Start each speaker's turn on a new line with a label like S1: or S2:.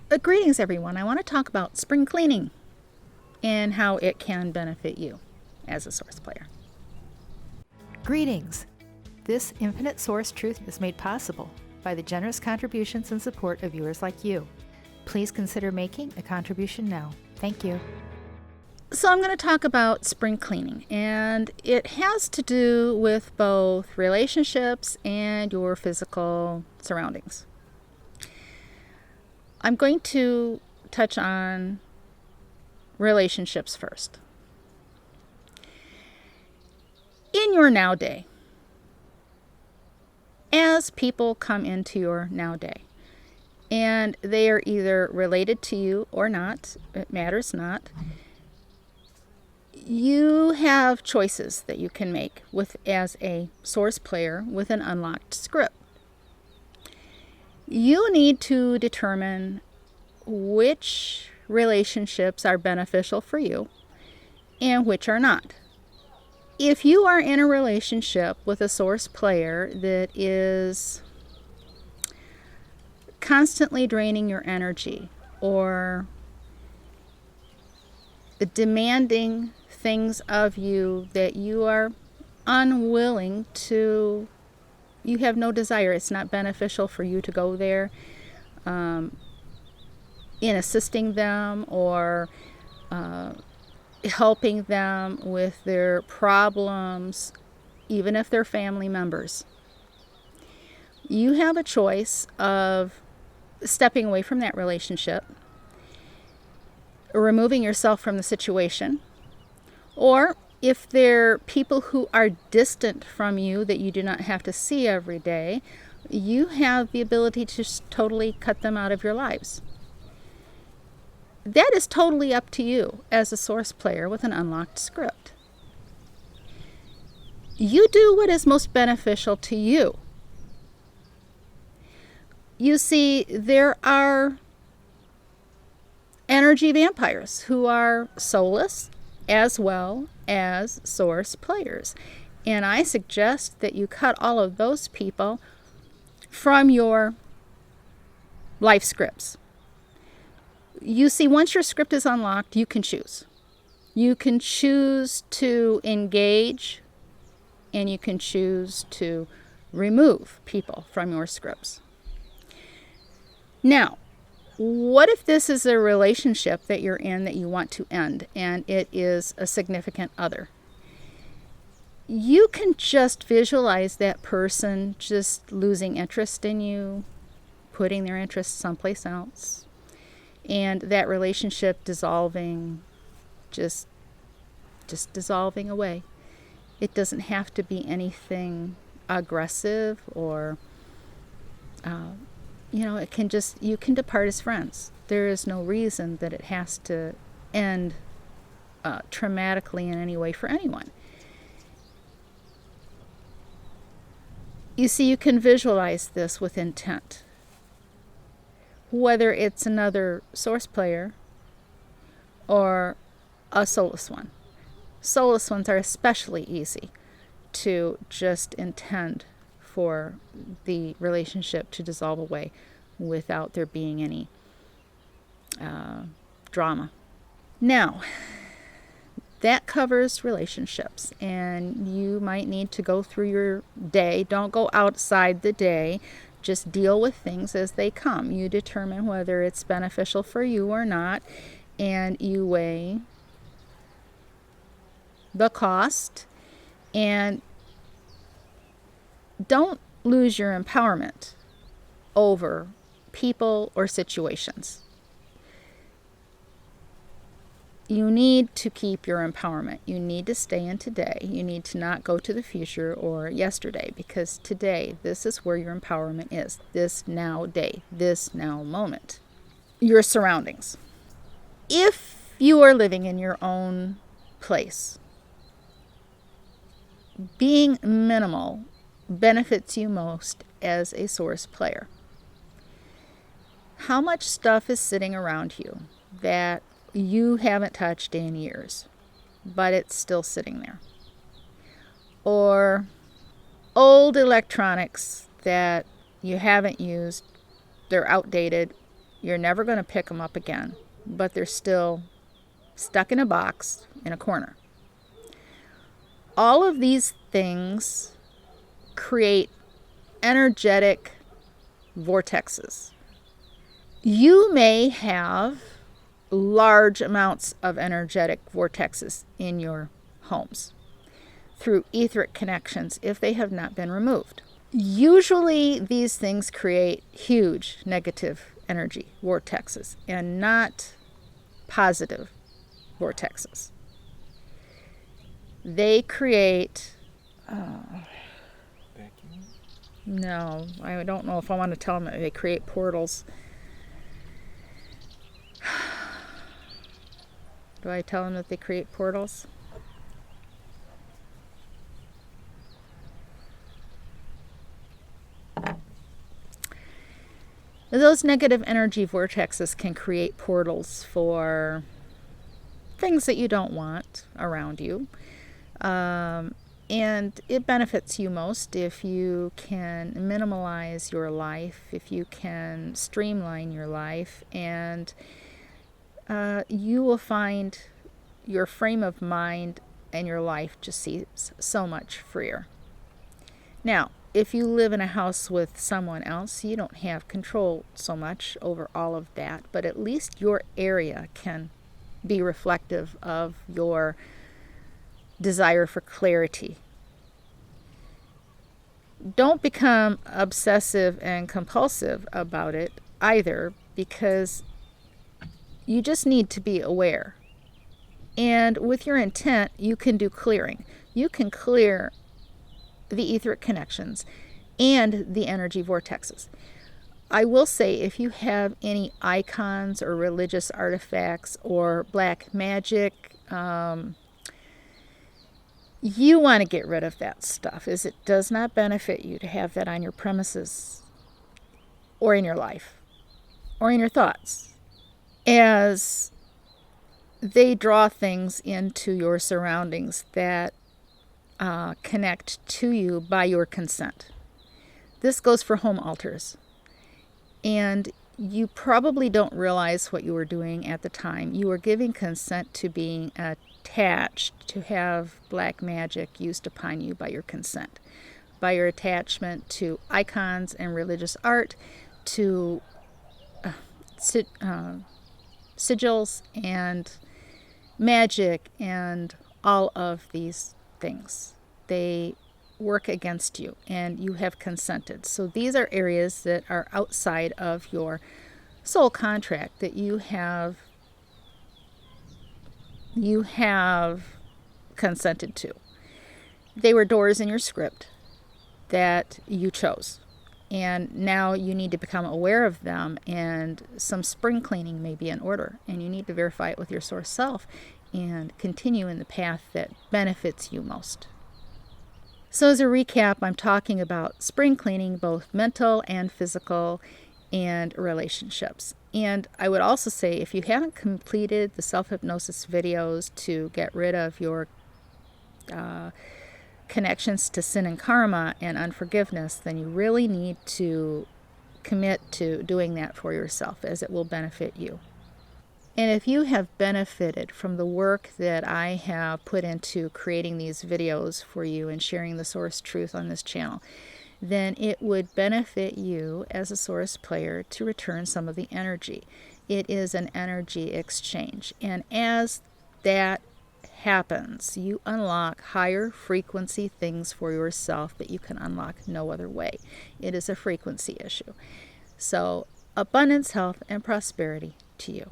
S1: Greetings, everyone. I want to talk about spring cleaning and how it can benefit you as a Source player.
S2: Greetings! This infinite source truth is made possible by the generous contributions and support of viewers like you. Please consider making a contribution now. Thank you.
S1: So I'm going to talk about spring cleaning, and it has to do with both relationships and your physical surroundings. I'm going to touch on relationships first. In your now day, as people come into your now day, and they are either related to you or not, it matters not, you have choices that you can make as a Source player with an unlocked script. You need to determine which relationships are beneficial for you and which are not. If you are in a relationship with a Source player that is constantly draining your energy or demanding things of you that you are unwilling to, you have no desire, it's not beneficial for you to go there in assisting them or helping them with their problems, even if they're family members. You have a choice of stepping away from that relationship, removing yourself from the situation, or if they're people who are distant from you that you do not have to see every day, you have the ability to just totally cut them out of your lives. That is totally up to you as a Source player with an unlocked script. You do what is most beneficial to you. You see, there are energy vampires who are soulless as well as Source players. And I suggest that you cut all of those people from your life scripts. You see, once your script is unlocked, you can choose. You can choose to engage, and you can choose to remove people from your scripts. Now, what if this is a relationship that you're in that you want to end, and it is a significant other? You can just visualize that person just losing interest in you, putting their interest someplace else, and that relationship dissolving, just dissolving away. It doesn't have to be anything aggressive or it can just, you can depart as friends. There is no reason that it has to end traumatically in any way for anyone. You see, you can visualize this with intent. Whether it's another Source player or a soulless one. Soulless ones are especially easy to just intend for the relationship to dissolve away without there being any drama. Now, that covers relationships, and you might need to go through your day. Don't go outside the day. Just deal with things as they come. You determine whether it's beneficial for you or not, and you weigh the cost, and don't lose your empowerment over people or situations. You need to keep your empowerment. You need to stay in today. You need to not go to the future or yesterday, because today, this is where your empowerment is. This now day, this now moment. Your surroundings. If you are living in your own place, being minimal benefits you most as a Source player. How much stuff is sitting around you that you haven't touched in years, but it's still sitting there? Or old electronics that you haven't used, they're outdated, You're never going to pick them up again, but they're still stuck in a box in a corner. All of these things create energetic vortexes. You may have large amounts of energetic vortexes in your homes through etheric connections if they have not been removed. Usually these things create huge negative energy vortexes and not positive vortexes. They create no, I don't know if I want to tell them that they create portals. Do I tell them that they create portals? Those negative energy vortexes can create portals for things that you don't want around you. And it benefits you most if you can minimalize your life, if you can streamline your life, and you will find your frame of mind and your life just seems so much freer. Now, if you live in a house with someone else, you don't have control so much over all of that, but at least your area can be reflective of your desire for clarity. Don't become obsessive and compulsive about it either, because you just need to be aware. And with your intent, you can do clearing. You can clear the etheric connections and the energy vortexes. I will say, if you have any icons or religious artifacts or black magic, you want to get rid of that stuff, as it does not benefit you to have that on your premises or in your life or in your thoughts, as they draw things into your surroundings that connect to you by your consent. This goes for home altars. And you probably don't realize what you were doing at the time. You were giving consent to being attached, to have black magic used upon you by your consent, by your attachment to icons and religious art, to sigils and magic and all of these things. They work against you, and you have consented. So these are areas that are outside of your soul contract that you have consented to. They were doors in your script that you chose, and now you need to become aware of them, and some spring cleaning may be in order, and you need to verify it with your source self and continue in the path that benefits you most. So as a recap, I'm talking about spring cleaning, both mental and physical, and relationships. And I would also say, if you haven't completed the self-hypnosis videos to get rid of your connections to sin and karma and unforgiveness, then you really need to commit to doing that for yourself, as it will benefit you. And if you have benefited from the work that I have put into creating these videos for you and sharing the source truth on this channel, then it would benefit you as a source player to return some of the energy. It is an energy exchange. And as that happens, you unlock higher frequency things for yourself that you can unlock no other way. It is a frequency issue. So abundance, health, and prosperity to you.